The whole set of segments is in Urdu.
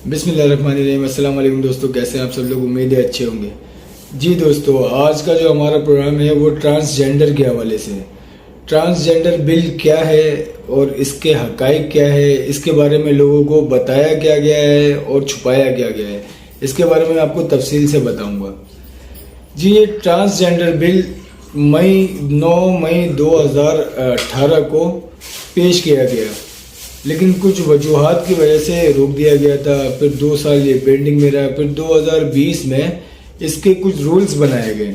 بسم اللہ الرحمن الرحیم۔ السلام علیکم دوستو، کیسے ہیں آپ سب لوگ؟ امید ہے اچھے ہوں گے۔ جی دوستو، آج کا جو ہمارا پروگرام ہے وہ ٹرانسجینڈر کے حوالے سے ہے۔ ٹرانسجینڈر بل کیا ہے اور اس کے حقائق کیا ہے، اس کے بارے میں لوگوں کو بتایا کیا گیا ہے اور چھپایا کیا گیا ہے، اس کے بارے میں آپ کو تفصیل سے بتاؤں گا۔ جی، یہ ٹرانسجینڈر بل 9 مئی 2018 کو پیش کیا گیا، لیکن کچھ وجوہات کی وجہ سے روک دیا گیا تھا۔ پھر 2 سال یہ پینڈنگ میں رہا۔ پھر 2020 میں اس کے کچھ رولز بنائے گئے۔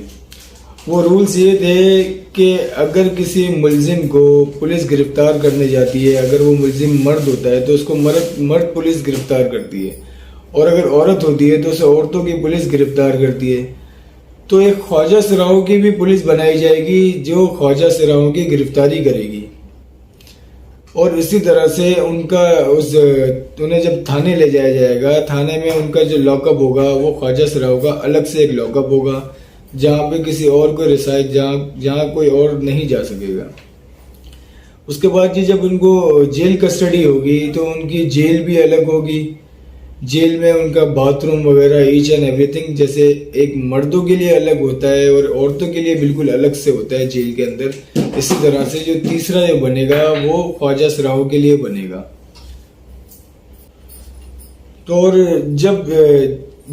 وہ رولز یہ تھے کہ اگر کسی ملزم کو پولیس گرفتار کرنے جاتی ہے، اگر وہ ملزم مرد ہوتا ہے تو اس کو مرد پولیس گرفتار کرتی ہے، اور اگر عورت ہوتی ہے تو اسے عورتوں کی پولیس گرفتار کرتی ہے۔ تو ایک خواجہ سراؤں کی بھی پولیس بنائی جائے گی جو خواجہ سراؤں کی گرفتاری کرے گی، اور اسی طرح سے انہیں جب تھانے لے جایا جائے گا، تھانے میں ان کا جو لاک اپ ہوگا وہ خواجہ سراؤں کا الگ سے ایک لاک اپ ہوگا، جہاں پہ کسی اور کو رسائی جہاں کوئی اور نہیں جا سکے گا۔ اس کے بعد جی، جب ان کو جیل کسٹڈی ہوگی تو ان کی جیل بھی الگ ہوگی۔ جیل میں ان کا باتھ روم وغیرہ ایچ اینڈ ایوری تھنگ جیسے ایک مردوں کے لیے الگ ہوتا ہے اور عورتوں کے لیے بالکل الگ سے ہوتا ہے جیل کے اندر، اسی طرح سے جو تیسرا جو بنے گا وہ خواجہ سراؤں کے لیے بنے گا۔ تو اور جب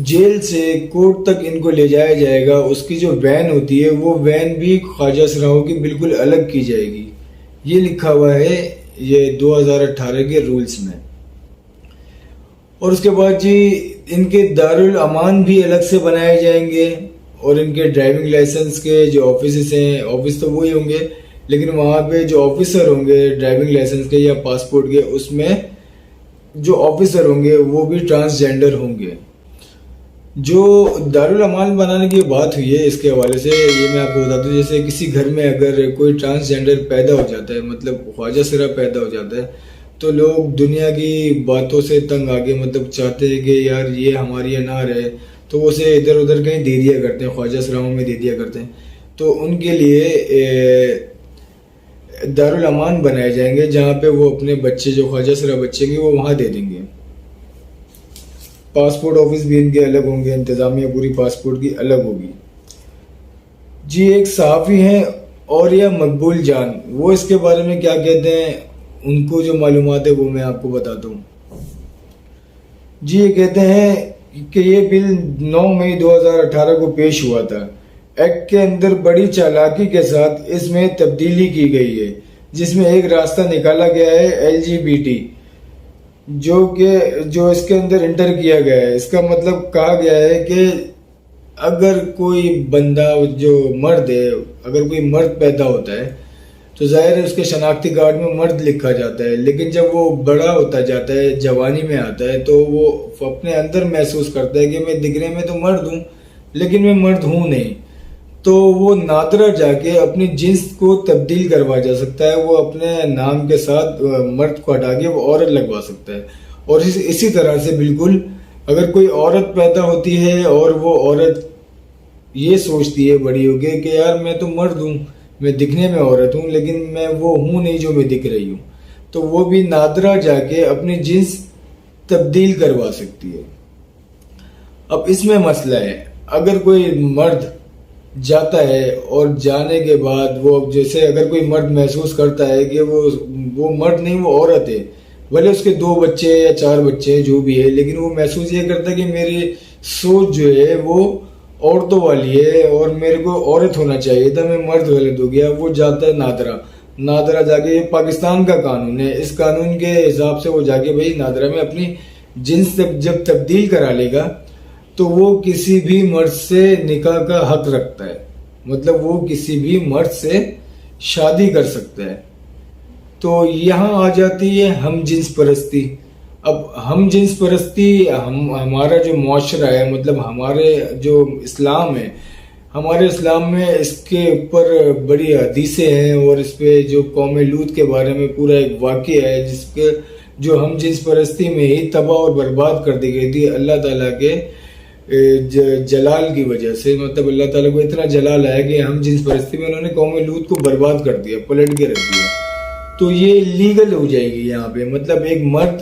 جیل سے کورٹ تک ان کو لے جایا جائے گا، اس کی جو وین ہوتی ہے وہ وین بھی خواجہ سراؤں کی بالکل الگ کی جائے گی۔ یہ لکھا ہوا ہے یہ 2018 کے رولز میں۔ اور اس کے بعد جی، ان کے دارالامان بھی الگ سے بنائے جائیں گے، اور ان کے ڈرائیونگ لائسنس کے جو آفیسز ہیں، آفس تو وہی ہوں گے لیکن وہاں پہ جو آفیسر ہوں گے ڈرائیونگ لائسنس کے یا پاسپورٹ کے، اس میں جو آفیسر ہوں گے وہ بھی ٹرانسجینڈر ہوں گے۔ جو دارالامان بنانے کی بات ہوئی ہے، اس کے حوالے سے یہ میں آپ کو بتا دوں، جیسے کسی گھر میں اگر کوئی ٹرانسجینڈر پیدا ہو جاتا ہے، مطلب خواجہ سرا پیدا ہو جاتا ہے، تو لوگ دنیا کی باتوں سے تنگ آگے مطلب چاہتے ہیں کہ یار یہ ہماری نہ رہے، تو وہ اسے ادھر ادھر کہیں دے دیا کرتے ہیں، خواجہ سراؤں میں دے دیا کرتے ہیں۔ تو ان کے لیے دارالامان بنائے جائیں گے جہاں پہ وہ اپنے بچے جو خواجہ سرا بچے گے وہ وہاں دے دیں گے۔ پاسپورٹ آفس بھی ان کے الگ ہوں گے، انتظامیہ پوری پاسپورٹ کی الگ ہوگی۔ جی، ایک صحافی ہیں اوریہ مقبول جان، وہ اس کے بارے میں کیا کہتے ہیں، ان کو جو معلومات ہے وہ میں آپ کو بتاتا ہوں۔ جی، یہ کہتے ہیں کہ یہ بل 9 مئی 2018 کو پیش ہوا تھا۔ ایکٹ کے اندر بڑی چالاکی کے ساتھ اس میں تبدیلی کی گئی ہے، جس میں ایک راستہ نکالا گیا ہے LGBT جو اس کے اندر انٹر کیا گیا ہے۔ اس کا مطلب کہا گیا ہے کہ اگر کوئی بندہ جو مرد ہے، اگر کوئی مرد پیدا ہوتا ہے تو ظاہر ہے اس کے شناختی کارڈ میں مرد لکھا جاتا ہے، لیکن جب وہ بڑا ہوتا جاتا ہے، جوانی میں آتا ہے، تو وہ اپنے اندر محسوس کرتا ہے کہ میں دکھنے میں تو مرد ہوں لیکن میں مرد ہوں نہیں، تو وہ نادرا جا کے اپنی جنس کو تبدیل کروا جا سکتا ہے، وہ اپنے نام کے ساتھ مرد کو ہٹا کے وہ عورت لگوا سکتا ہے۔ اور اسی طرح سے بالکل اگر کوئی عورت پیدا ہوتی ہے اور وہ عورت یہ سوچتی ہے بڑی ہو کے کہ یار میں تو مرد ہوں، میں دکھنے میں عورت ہوں لیکن میں وہ ہوں نہیں جو میں دکھ رہی ہوں، تو وہ بھی نادرا جا کے اپنی جنس تبدیل کروا سکتی ہے۔ اب اس میں مسئلہ ہے، اگر کوئی مرد جاتا ہے اور جانے کے بعد وہ جیسے اگر کوئی مرد محسوس کرتا ہے کہ وہ مرد نہیں، وہ عورت ہے، بھلے اس کے 2 بچے یا 4 بچے جو بھی ہے، لیکن وہ محسوس یہ کرتا ہے کہ میری سوچ جو ہے وہ عورتوں والی ہے اور میرے کو عورت ہونا چاہیے تھا، میں مرد غلط ہو گیا، وہ جاتا ہے نادرا جا کے، یہ پاکستان کا قانون ہے، اس قانون کے حساب سے وہ جا کے بھائی نادرا میں اپنی جنس جب تبدیل کرا لے گا تو وہ کسی بھی مرد سے نکاح کا حق رکھتا ہے، مطلب وہ کسی بھی مرد سے شادی کر سکتا ہے۔ تو یہاں آ جاتی ہے ہم جنس پرستی۔ اب ہم جنس پرستی ہمارا جو معاشرہ ہے، مطلب ہمارے جو اسلام ہے، ہمارے اسلام میں اس کے اوپر بڑی حدیثیں ہیں، اور اس پہ جو قوم لوط کے بارے میں پورا ایک واقعہ ہے جس کے جو ہم جنس پرستی میں ہی تباہ اور برباد کر دی گئی تھی اللہ تعالیٰ کے جلال کی وجہ سے، مطلب اللہ تعالیٰ کو اتنا جلال آیا کہ ہم جنس پرستی میں انہوں نے قوم لوط کو برباد کر دیا، پلٹ کے رکھ دیا۔ تو یہ لیگل ہو جائے گی یہاں پہ، مطلب ایک مرد